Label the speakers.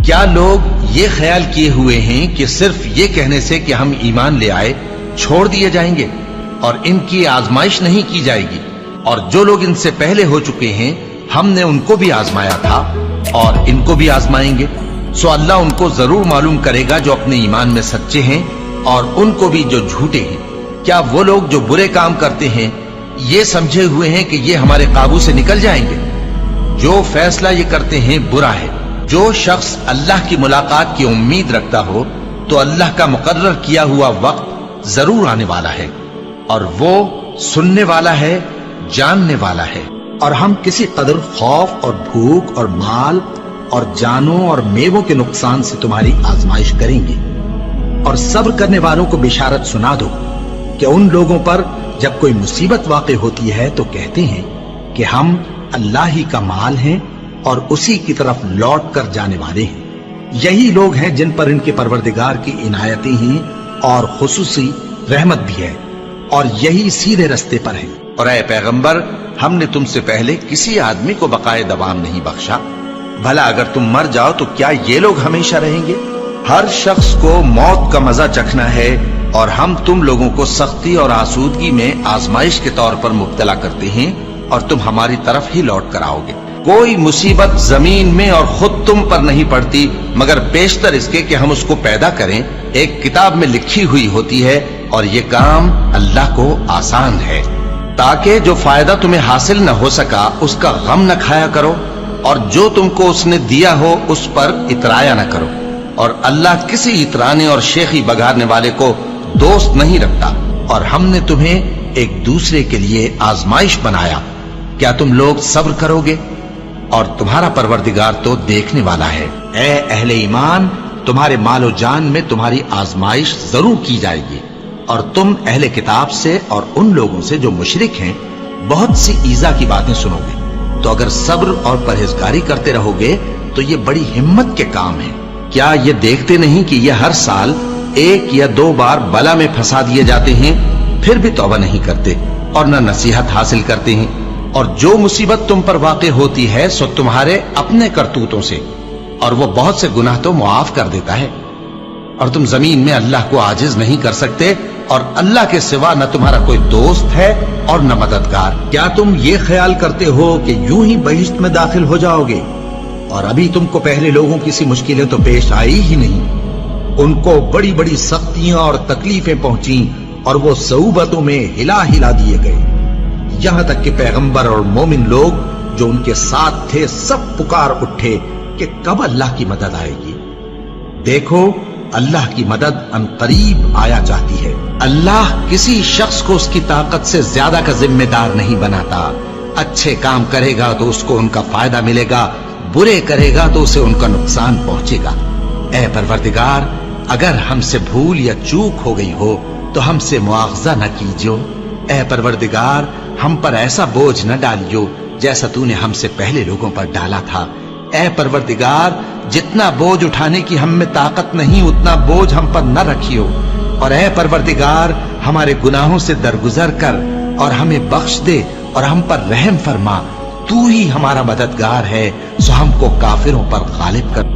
Speaker 1: کیا لوگ یہ خیال کیے ہوئے ہیں کہ صرف یہ کہنے سے کہ ہم ایمان لے آئے چھوڑ دیے جائیں گے اور ان کی آزمائش نہیں کی جائے گی؟ اور جو لوگ ان سے پہلے ہو چکے ہیں ہم نے ان کو بھی آزمایا تھا اور ان کو بھی آزمائیں گے، سو اللہ ان کو ضرور معلوم کرے گا جو اپنے ایمان میں سچے ہیں اور ان کو بھی جو جھوٹے ہیں۔ کیا وہ لوگ جو برے کام کرتے ہیں یہ سمجھے ہوئے ہیں کہ یہ ہمارے قابو سے نکل جائیں گے؟ جو فیصلہ یہ کرتے ہیں برا ہے۔ جو شخص اللہ کی ملاقات کی امید رکھتا ہو تو اللہ کا مقرر کیا ہوا وقت ضرور آنے والا ہے، اور وہ سننے والا ہے، جاننے والا ہے۔ اور ہم کسی قدر خوف اور بھوک اور مال اور جانوں اور میووں کے نقصان سے تمہاری آزمائش کریں گے، اور صبر کرنے والوں کو بشارت سنا دو کہ ان لوگوں پر جب کوئی مصیبت واقع ہوتی ہے تو کہتے ہیں کہ ہم اللہ ہی کا مال ہیں اور اسی کی طرف لوٹ کر جانے والے ہیں۔ یہی لوگ ہیں جن پر ان کے پروردگار کی عنایتیں ہیں اور خصوصی رحمت بھی ہے، اور یہی سیدھے رستے پر ہیں۔ اور اے پیغمبر، ہم نے تم سے پہلے کسی آدمی کو بقائے دوام نہیں بخشا، بھلا اگر تم مر جاؤ تو کیا یہ لوگ ہمیشہ رہیں گے؟ ہر شخص کو موت کا مزہ چکھنا ہے، اور ہم تم لوگوں کو سختی اور آسودگی میں آزمائش کے طور پر مبتلا کرتے ہیں، اور تم ہماری طرف ہی لوٹ کر آؤ گے۔ کوئی مصیبت زمین میں اور خود تم پر نہیں پڑتی مگر بیشتر اس کے کہ ہم اس کو پیدا کریں ایک کتاب میں لکھی ہوئی ہوتی ہے، اور یہ کام اللہ کو آسان ہے، تاکہ جو فائدہ تمہیں حاصل نہ ہو سکا اس کا غم نہ کھایا کرو، اور جو تم کو اس نے دیا ہو اس پر اترایا نہ کرو۔ اور اللہ کسی اترانے اور شیخی بگارنے والے کو دوست نہیں رکھتا۔ اور ہم نے تمہیں ایک دوسرے کے لیے آزمائش بنایا، کیا تم لوگ صبر کرو گے؟ اور تمہارا پروردگار تو دیکھنے والا ہے۔ اے اہل ایمان، تمہارے مال و جان میں تمہاری آزمائش ضرور کی جائے گی، اور تم اہل کتاب سے اور ان لوگوں سے جو مشرک ہیں بہت سی ایذا کی باتیں سنو گے، تو اگر صبر اور پرہیزگاری کرتے رہو گے تو یہ بڑی ہمت کے کام ہے۔ کیا یہ دیکھتے نہیں کہ یہ ہر سال 1 یا 2 بار بلا میں پھنسا دیے جاتے ہیں، پھر بھی توبہ نہیں کرتے اور نہ نصیحت حاصل کرتے ہیں؟ اور جو مصیبت تم پر واقع ہوتی ہے سو تمہارے اپنے کرتوتوں سے، اور وہ بہت سے گناہ تو معاف کر دیتا ہے۔ اور تم زمین میں اللہ کو عاجز نہیں کر سکتے، اور اللہ کے سوا نہ تمہارا کوئی دوست ہے اور نہ مددگار۔ کیا تم یہ خیال کرتے ہو کہ یوں ہی بہشت میں داخل ہو جاؤ گے؟ اور ابھی تم کو پہلے لوگوں کی سی مشکلیں تو پیش آئی ہی نہیں، ان کو بڑی بڑی سختیاں اور تکلیفیں پہنچیں، اور وہ صعوبتوں میں ہلا ہلا دیے گئے، یہاں تک کہ پیغمبر اور مومن لوگ جو ان کے ساتھ تھے سب پکار اٹھے کہ کب اللہ کی مدد آئے گی۔ دیکھو، اللہ کی مدد ان قریب آیا جاتی ہے۔ اللہ کسی شخص کو اس کی طاقت سے زیادہ کا ذمہ دار نہیں بناتا۔ اچھے کام کرے گا تو اس کو ان کا فائدہ ملے گا، برے کرے گا تو اسے ان کا نقصان پہنچے گا۔ اے پروردگار، اگر ہم سے بھول یا چوک ہو گئی ہو تو ہم سے مواخذہ نہ کیجو۔ اے پروردگار، ہم پر ایسا بوجھ نہ ڈالیو جیسا تو نے ہم سے پہلے لوگوں پر ڈالا تھا۔ اے پروردگار، جتنا بوجھ اٹھانے کی ہم میں طاقت نہیں اتنا بوجھ ہم پر نہ رکھیو، اور اے پروردگار، ہمارے گناہوں سے درگزر کر اور ہمیں بخش دے اور ہم پر رحم فرما۔ تو ہی ہمارا مددگار ہے، سو ہم کو کافروں پر غالب کر۔